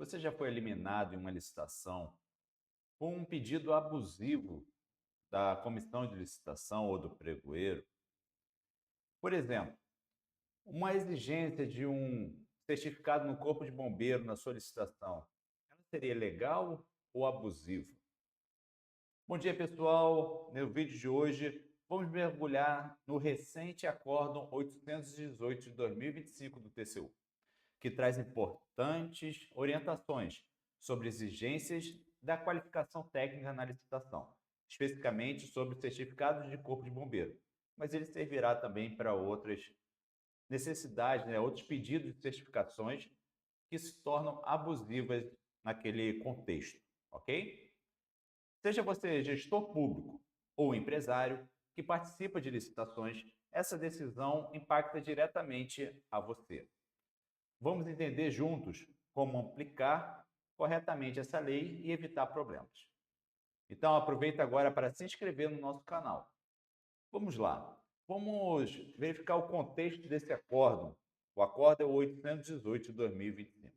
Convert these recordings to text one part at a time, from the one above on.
Você já foi eliminado em uma licitação por um pedido abusivo da comissão de licitação ou do pregoeiro? Por exemplo, uma exigência de um certificado no corpo de bombeiro na sua licitação, ela seria legal ou abusiva? Bom dia, pessoal. No vídeo de hoje, vamos mergulhar no recente Acórdão 818 de 2025 do TCU, que traz importantes orientações sobre exigências da qualificação técnica na licitação, especificamente sobre certificados de corpo de bombeiro, mas ele servirá também para outras necessidades, outros pedidos de certificações que se tornam abusivas naquele contexto, ok? Seja você gestor público ou empresário que participa de licitações, essa decisão impacta diretamente a você. Vamos entender juntos como aplicar corretamente essa lei e evitar problemas. Então, aproveita agora para se inscrever no nosso canal. Vamos lá. Vamos verificar o contexto desse acórdão. O acórdão é o 818 de 2025.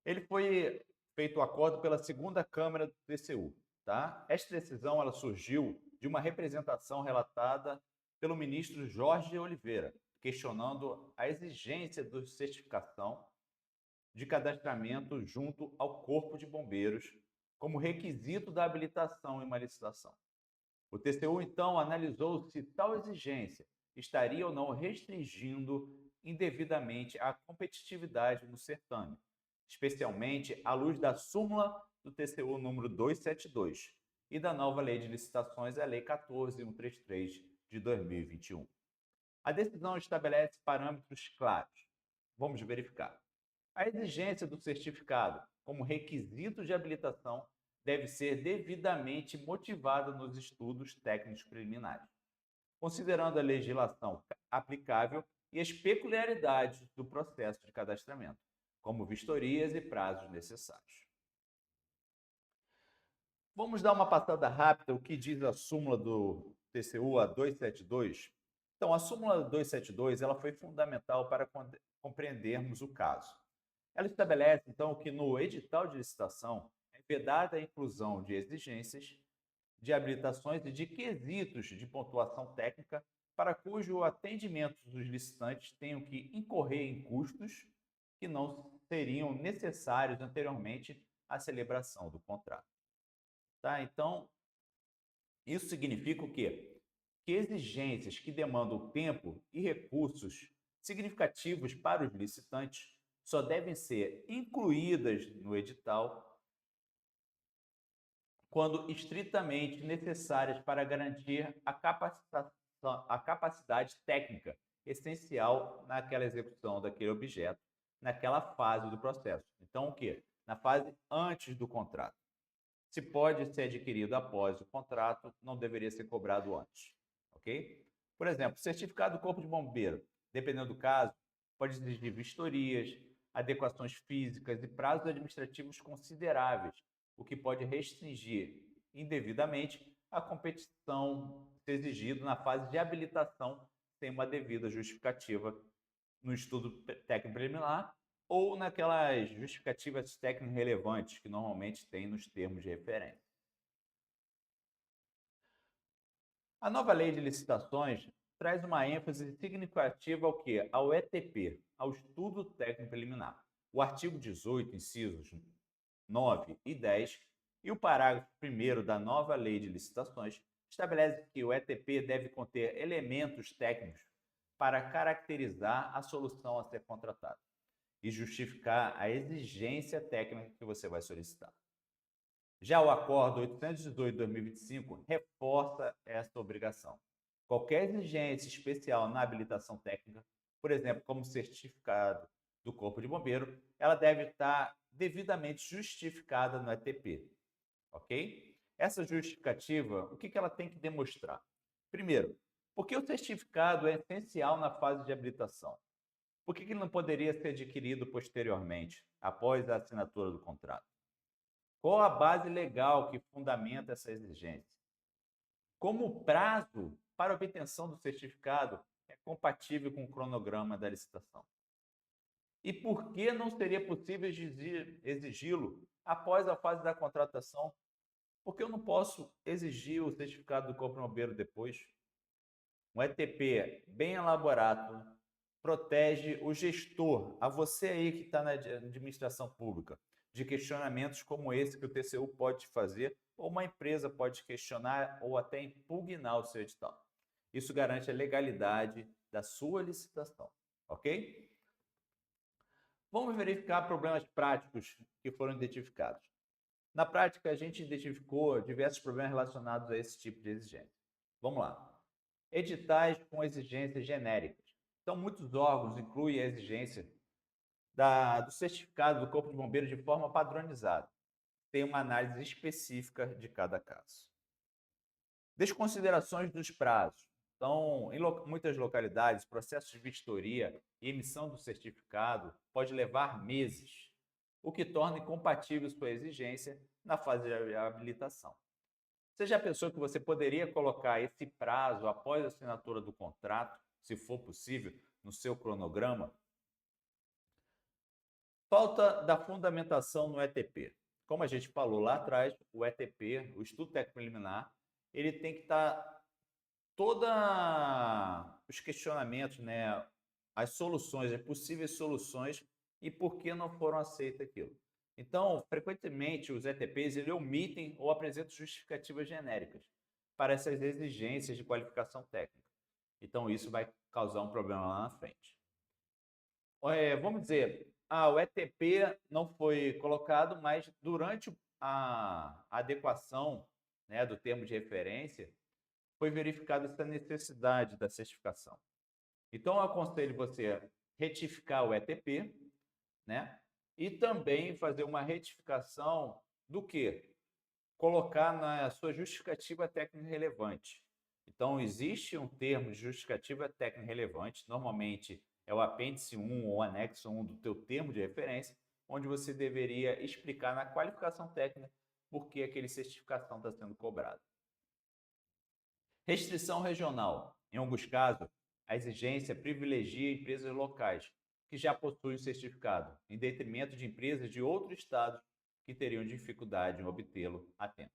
Ele foi feito o acordo pela segunda Câmara do TCU. Tá? Esta decisão ela surgiu de uma representação relatada pelo ministro Jorge Oliveira, questionando a exigência de certificação de cadastramento junto ao Corpo de Bombeiros como requisito da habilitação em uma licitação. O TCU, então, analisou se tal exigência estaria ou não restringindo indevidamente a competitividade no certame, especialmente à luz da súmula do TCU número 272 e da nova Lei de Licitações, a Lei 14.133 de 2021. A decisão estabelece parâmetros claros. Vamos verificar. A exigência do certificado como requisito de habilitação deve ser devidamente motivada nos estudos técnicos preliminares, considerando a legislação aplicável e as peculiaridades do processo de cadastramento, como vistorias e prazos necessários. Vamos dar uma passada rápida o que diz a súmula do TCU, a 272. Então, a súmula 272 ela foi fundamental para compreendermos o caso. Ela estabelece, então, que no edital de licitação é vedada a inclusão de exigências, de habilitações e de quesitos de pontuação técnica para cujo atendimento dos licitantes tenham que incorrer em custos que não seriam necessários anteriormente à celebração do contrato. Tá? Então, isso significa o quê? Que exigências que demandam tempo e recursos significativos para os licitantes só devem ser incluídas no edital quando estritamente necessárias para garantir a capacidade técnica essencial naquela execução daquele objeto, naquela fase do processo. Então, o quê? Na fase antes do contrato. Se pode ser adquirido após o contrato, não deveria ser cobrado antes, ok? Por exemplo, certificado do Corpo de Bombeiro, dependendo do caso, pode exigir vistorias, adequações físicas e prazos administrativos consideráveis, o que pode restringir indevidamente a competição se exigido na fase de habilitação sem uma devida justificativa no estudo técnico preliminar ou naquelas justificativas técnicas relevantes que normalmente tem nos termos de referência. A nova lei de licitações traz uma ênfase significativa ao que? Ao ETP, ao estudo técnico preliminar. O artigo 18, incisos 9 e 10 e o parágrafo 1º da nova lei de licitações estabelece que o ETP deve conter elementos técnicos para caracterizar a solução a ser contratada e justificar a exigência técnica que você vai solicitar. Já o Acordo 818 de 2025 reforça essa obrigação. Qualquer exigência especial na habilitação técnica, por exemplo, como certificado do Corpo de Bombeiro, ela deve estar devidamente justificada no ETP, ok? Essa justificativa, o que ela tem que demonstrar? Primeiro, porque o certificado é essencial na fase de habilitação. Por que ele não poderia ser adquirido posteriormente, após a assinatura do contrato? Qual a base legal que fundamenta essa exigência? Como o prazo para obtenção do certificado é compatível com o cronograma da licitação? E por que não seria possível exigi-lo após a fase da contratação? Porque eu não posso exigir o certificado do Corpo de Bombeiro depois. Um ETP bem elaborado protege o gestor, a você aí que está na administração pública, de questionamentos como esse que o TCU pode fazer, ou uma empresa pode questionar ou até impugnar o seu edital. Isso garante a legalidade da sua licitação, ok? Vamos verificar problemas práticos que foram identificados. Na prática, a gente identificou diversos problemas relacionados a esse tipo de exigência. Vamos lá. Editais com exigências genéricas. Então, muitos órgãos incluem a exigência do certificado do Corpo de Bombeiros de forma padronizada. Tem uma análise específica de cada caso. Desconsiderações dos prazos. Então, em muitas localidades, processos de vistoria e emissão do certificado pode levar meses, o que torna incompatível sua exigência na fase de habilitação. Você já pensou que você poderia colocar esse prazo após a assinatura do contrato, se for possível, no seu cronograma? Falta da fundamentação no ETP. Como a gente falou lá atrás, o ETP, o Estudo Técnico Preliminar, ele tem que estar todos os questionamentos, né, as soluções, as possíveis soluções e por que não foram aceitas aquilo. Então, frequentemente, os ETPs ele omitem ou apresentam justificativas genéricas para essas exigências de qualificação técnica. Então, isso vai causar um problema lá na frente. Vamos dizer, o ETP não foi colocado, mas durante a adequação, né, do termo de referência, foi verificada essa necessidade da certificação. Então, eu aconselho você retificar o ETP, né? E também fazer uma retificação do que? Colocar na sua justificativa técnica relevante. Então, existe um termo de justificativa técnica relevante, normalmente é o apêndice 1 ou anexo 1 do teu termo de referência, onde você deveria explicar na qualificação técnica por que aquele certificação está sendo cobrada. Restrição regional. Em alguns casos, a exigência privilegia empresas locais que já possuem o certificado, em detrimento de empresas de outros estados que teriam dificuldade em obtê-lo a tempo.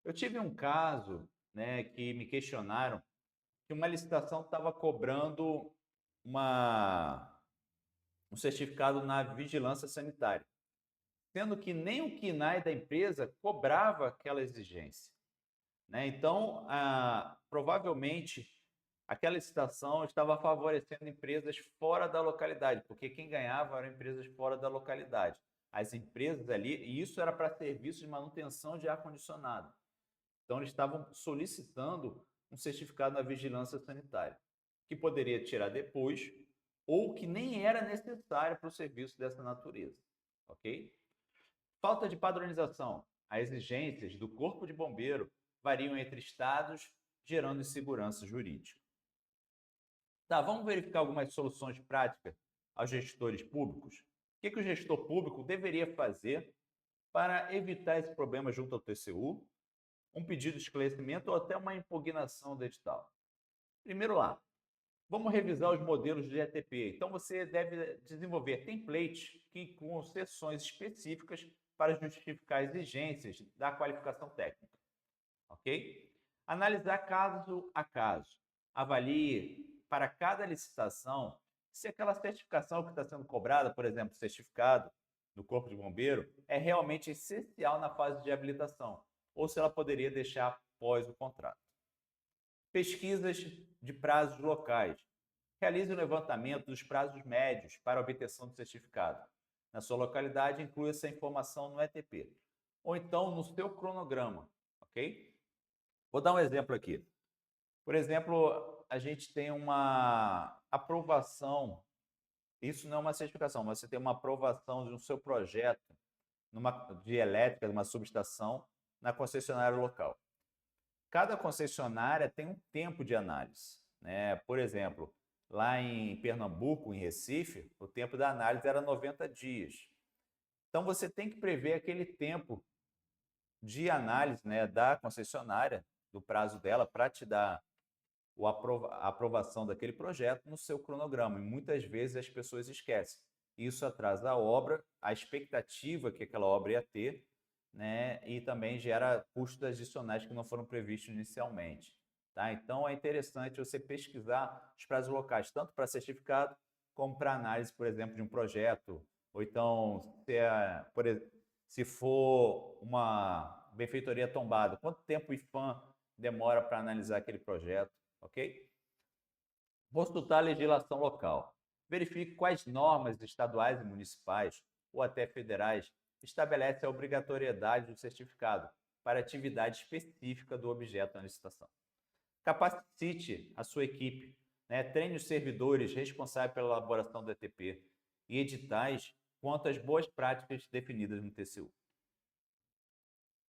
Eu tive um caso, né, que me questionaram que uma licitação estava cobrando um certificado na vigilância sanitária, sendo que nem o KNAI da empresa cobrava aquela exigência, né? Então, provavelmente, aquela licitação estava favorecendo empresas fora da localidade, porque quem ganhava eram empresas fora da localidade. As empresas ali, e isso era para serviços de manutenção de ar-condicionado. Então, eles estavam solicitando um certificado na vigilância sanitária, que poderia tirar depois, ou que nem era necessário para o serviço dessa natureza. Ok? Falta de padronização. As exigências do Corpo de Bombeiro variam entre estados, gerando insegurança jurídica. Tá, vamos verificar algumas soluções práticas aos gestores públicos. O que o gestor público deveria fazer para evitar esse problema junto ao TCU, um pedido de esclarecimento ou até uma impugnação do edital? Primeiro lá, vamos revisar os modelos de ETP. Então, você deve desenvolver templates que incluam seções específicas para justificar exigências da qualificação técnica. Ok? Analisar caso a caso. Avalie para cada licitação se aquela certificação que está sendo cobrada, por exemplo, certificado do Corpo de Bombeiro, é realmente essencial na fase de habilitação, ou se ela poderia deixar após o contrato. Pesquisas de prazos locais. Realize o levantamento dos prazos médios para a obtenção do certificado. Na sua localidade, inclua essa informação no ETP, ou então no seu cronograma, ok? Vou dar um exemplo aqui. Por exemplo, a gente tem uma aprovação, isso não é uma certificação, mas você tem uma aprovação de um seu projeto de elétrica, de uma subestação, na concessionária local. Cada concessionária tem um tempo de análise, né? Por exemplo, lá em Pernambuco, em Recife, o tempo da análise era 90 dias. Então, você tem que prever aquele tempo de análise, né, da concessionária, do prazo dela, para te dar a aprovação daquele projeto no seu cronograma. E muitas vezes as pessoas esquecem. Isso atrasa a obra, a expectativa que aquela obra ia ter, né? E também gera custos adicionais que não foram previstos inicialmente. Tá? Então, é interessante você pesquisar os prazos locais, tanto para certificado, como para análise, por exemplo, de um projeto, ou então, se for uma benfeitoria tombada, quanto tempo o IPHAN demora para analisar aquele projeto, ok? Consultar a legislação local. Verifique quais normas estaduais e municipais, ou até federais, estabelecem a obrigatoriedade do certificado para atividade específica do objeto na licitação. Capacite a sua equipe, né? Treine os servidores responsáveis pela elaboração do ETP e editais quanto às boas práticas definidas no TCU.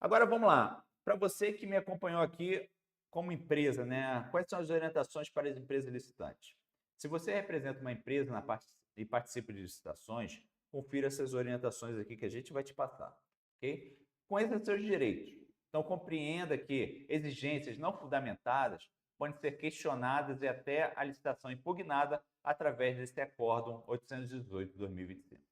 Agora vamos lá. Para você que me acompanhou aqui como empresa, né? Quais são as orientações para as empresas licitantes? Se você representa uma empresa e participa de licitações, confira essas orientações aqui que a gente vai te passar, ok? Conheça seus direitos. Então, compreenda que exigências não fundamentadas podem ser questionadas e até a licitação impugnada através desse Acórdão 818/2025.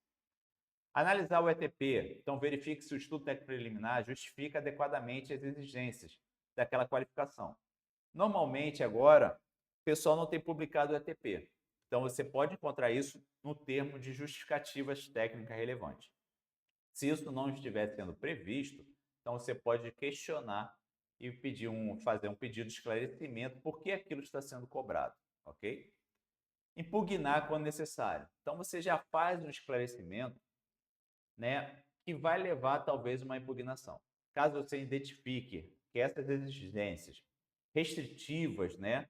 Analisar o ETP. Então, verifique se o estudo técnico preliminar justifica adequadamente as exigências daquela qualificação. Normalmente, agora, o pessoal não tem publicado o ETP. Então, você pode encontrar isso no termo de justificativas técnicas relevantes. Se isso não estiver sendo previsto, então você pode questionar e fazer um pedido de esclarecimento por que aquilo está sendo cobrado, ok? Impugnar quando necessário. Então, você já faz um esclarecimento, né, que vai levar talvez uma impugnação. Caso você identifique que essas exigências restritivas, né,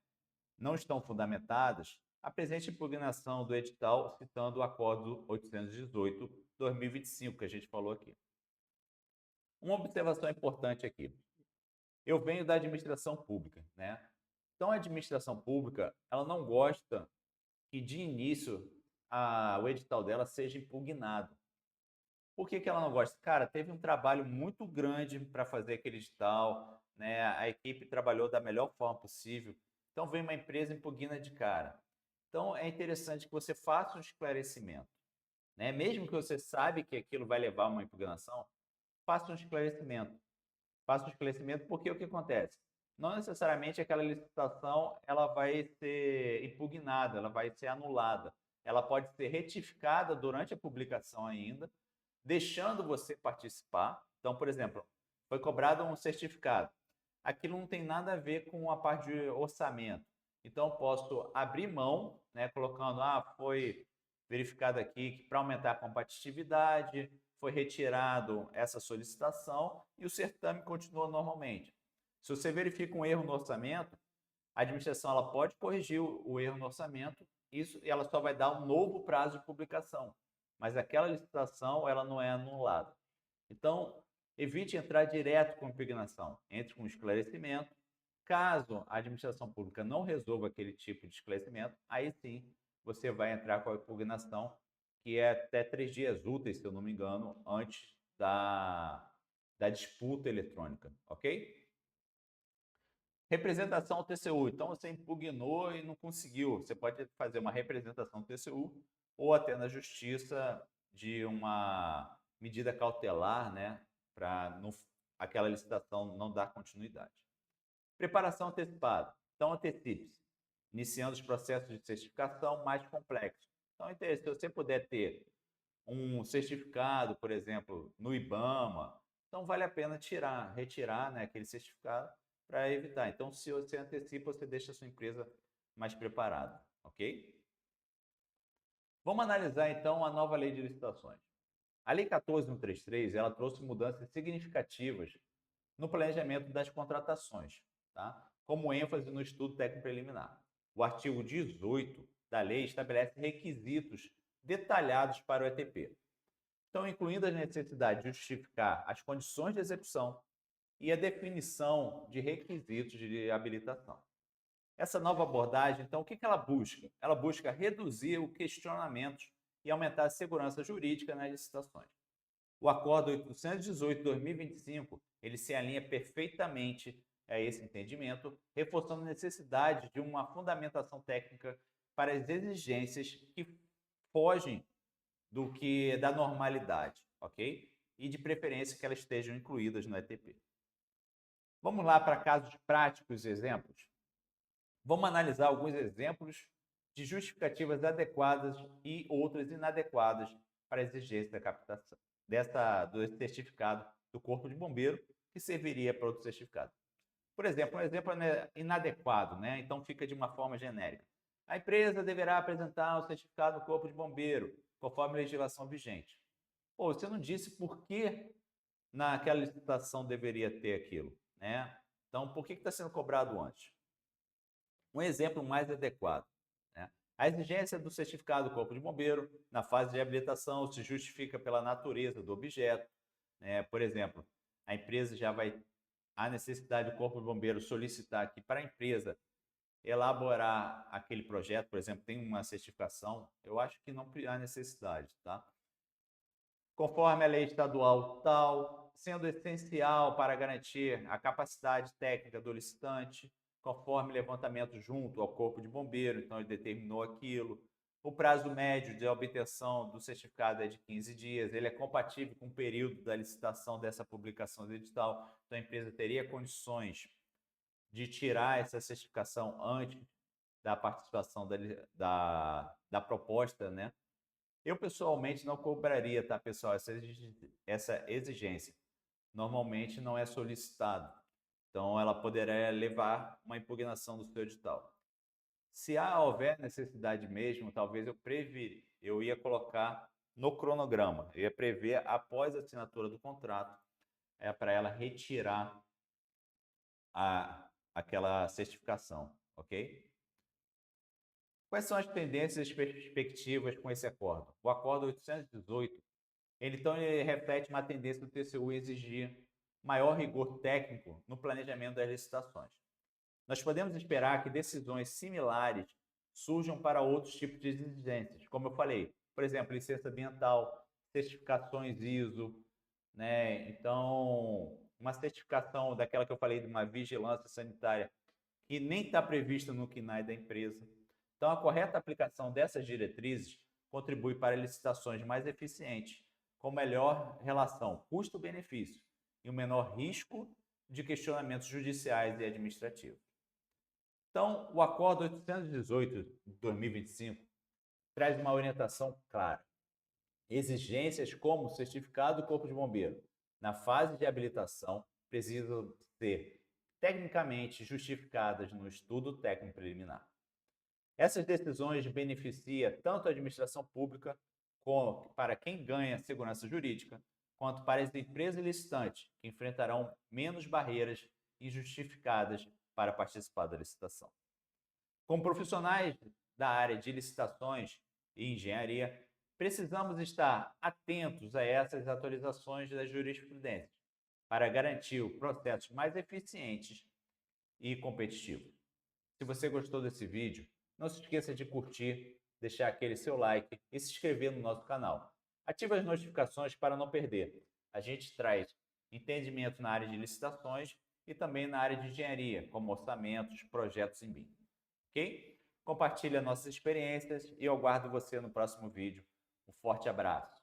não estão fundamentadas, apresente impugnação do edital citando o Acórdão 818/2025 que a gente falou aqui. Uma observação importante aqui. Eu venho da administração pública, né? Então a administração pública, ela não gosta que de início o edital dela seja impugnado. Por que ela não gosta? Cara, teve um trabalho muito grande para fazer aquele edital, né? A equipe trabalhou da melhor forma possível. Então vem uma empresa e impugna de cara. Então é interessante que você faça um esclarecimento, né? Mesmo que você sabe que aquilo vai levar a uma impugnação, faça um esclarecimento. Faça um esclarecimento porque o que acontece? Não necessariamente aquela licitação ela vai ser impugnada, ela vai ser anulada. Ela pode ser retificada durante a publicação ainda, deixando você participar. Então, por exemplo, foi cobrado um certificado. Aquilo não tem nada a ver com a parte de orçamento. Então, eu posso abrir mão, né, colocando, foi verificado aqui que para aumentar a competitividade, foi retirado essa solicitação e o certame continua normalmente. Se você verifica um erro no orçamento, a administração ela pode corrigir o erro no orçamento, isso ela só vai dar um novo prazo de publicação, mas aquela licitação ela não é anulada. Então, evite entrar direto com impugnação, entre com esclarecimento. Caso a administração pública não resolva aquele tipo de esclarecimento, aí sim você vai entrar com a impugnação, que é até 3 dias úteis, se eu não me engano, antes da disputa eletrônica, ok? Representação ao TCU. Então, você impugnou e não conseguiu. Você pode fazer uma representação ao TCU ou até na justiça de uma medida cautelar, né, para aquela licitação não dar continuidade. Preparação antecipada. Então, antecipe-se, iniciando os processos de certificação mais complexos. Então, se você puder ter um certificado, por exemplo, no IBAMA, então vale a pena retirar, né, aquele certificado para evitar. Então, se você antecipa, você deixa a sua empresa mais preparada, ok? Vamos analisar então a nova lei de licitações. A Lei 14.133, ela trouxe mudanças significativas no planejamento das contratações, tá? Como ênfase no estudo técnico preliminar. O artigo 18 da lei estabelece requisitos detalhados para o ETP. Então, incluindo a necessidade de justificar as condições de execução e a definição de requisitos de habilitação. Essa nova abordagem, então, o que ela busca? Ela busca reduzir o questionamento e aumentar a segurança jurídica nas licitações. O Acórdão 818/2025, ele se alinha perfeitamente a esse entendimento, reforçando a necessidade de uma fundamentação técnica para as exigências que fogem do que da normalidade, ok? E de preferência que elas estejam incluídas no ETP. Vamos lá para casos práticos e exemplos? Vamos analisar alguns exemplos de justificativas adequadas e outras inadequadas para a exigência da captação do certificado do Corpo de Bombeiro, que serviria para outro certificado. Por exemplo, um exemplo inadequado, né? Então fica de uma forma genérica. A empresa deverá apresentar o certificado do Corpo de Bombeiro, conforme a legislação vigente. Pô, você não disse por que naquela licitação deveria ter aquilo, né? Então, por que está sendo cobrado antes? Um exemplo mais adequado, né? A exigência do certificado do Corpo de Bombeiro na fase de habilitação se justifica pela natureza do objeto, né? Por exemplo, a empresa já vai a necessidade do Corpo de Bombeiro solicitar aqui para a empresa elaborar aquele projeto, por exemplo, tem uma certificação, eu acho que não há necessidade, tá? Conforme a lei estadual tal, sendo essencial para garantir a capacidade técnica do licitante, conforme levantamento junto ao Corpo de Bombeiro, então ele determinou aquilo. O prazo médio de obtenção do certificado é de 15 dias, ele é compatível com o período da licitação dessa publicação do edital, então a empresa teria condições de tirar essa certificação antes da participação da proposta, né? Eu, pessoalmente, não cobraria, tá, pessoal, essa exigência. Normalmente não é solicitado. Então, ela poderá levar uma impugnação do seu edital. Se houver necessidade mesmo, talvez eu ia colocar no cronograma. Eu ia prever, após a assinatura do contrato, para ela retirar aquela certificação, ok? Quais são as tendências e perspectivas com esse acordo? O acordo 818, ele reflete uma tendência do TCU exigir maior rigor técnico no planejamento das licitações. Nós podemos esperar que decisões similares surjam para outros tipos de exigências, como eu falei, por exemplo, licença ambiental, certificações ISO, né? Então, uma certificação daquela que eu falei de uma vigilância sanitária que nem está prevista no KNAI da empresa. Então, a correta aplicação dessas diretrizes contribui para licitações mais eficientes, com melhor relação custo-benefício e um menor risco de questionamentos judiciais e administrativos. Então, o Acordo 818 de 2025 traz uma orientação clara. Exigências como certificado do Corpo de Bombeiro na fase de habilitação precisam ser tecnicamente justificadas no estudo técnico preliminar. Essas decisões beneficiam tanto a administração pública, como para quem ganha segurança jurídica, quanto para as empresas licitantes, que enfrentarão menos barreiras injustificadas para participar da licitação. Como profissionais da área de licitações e engenharia, precisamos estar atentos a essas atualizações da jurisprudência para garantir processos mais eficientes e competitivos. Se você gostou desse vídeo, não se esqueça de curtir, deixar aquele seu like e se inscrever no nosso canal. Ative as notificações para não perder. A gente traz entendimento na área de licitações e também na área de engenharia, como orçamentos, projetos em BIM. Ok? Compartilhe as nossas experiências e eu aguardo você no próximo vídeo. Um forte abraço.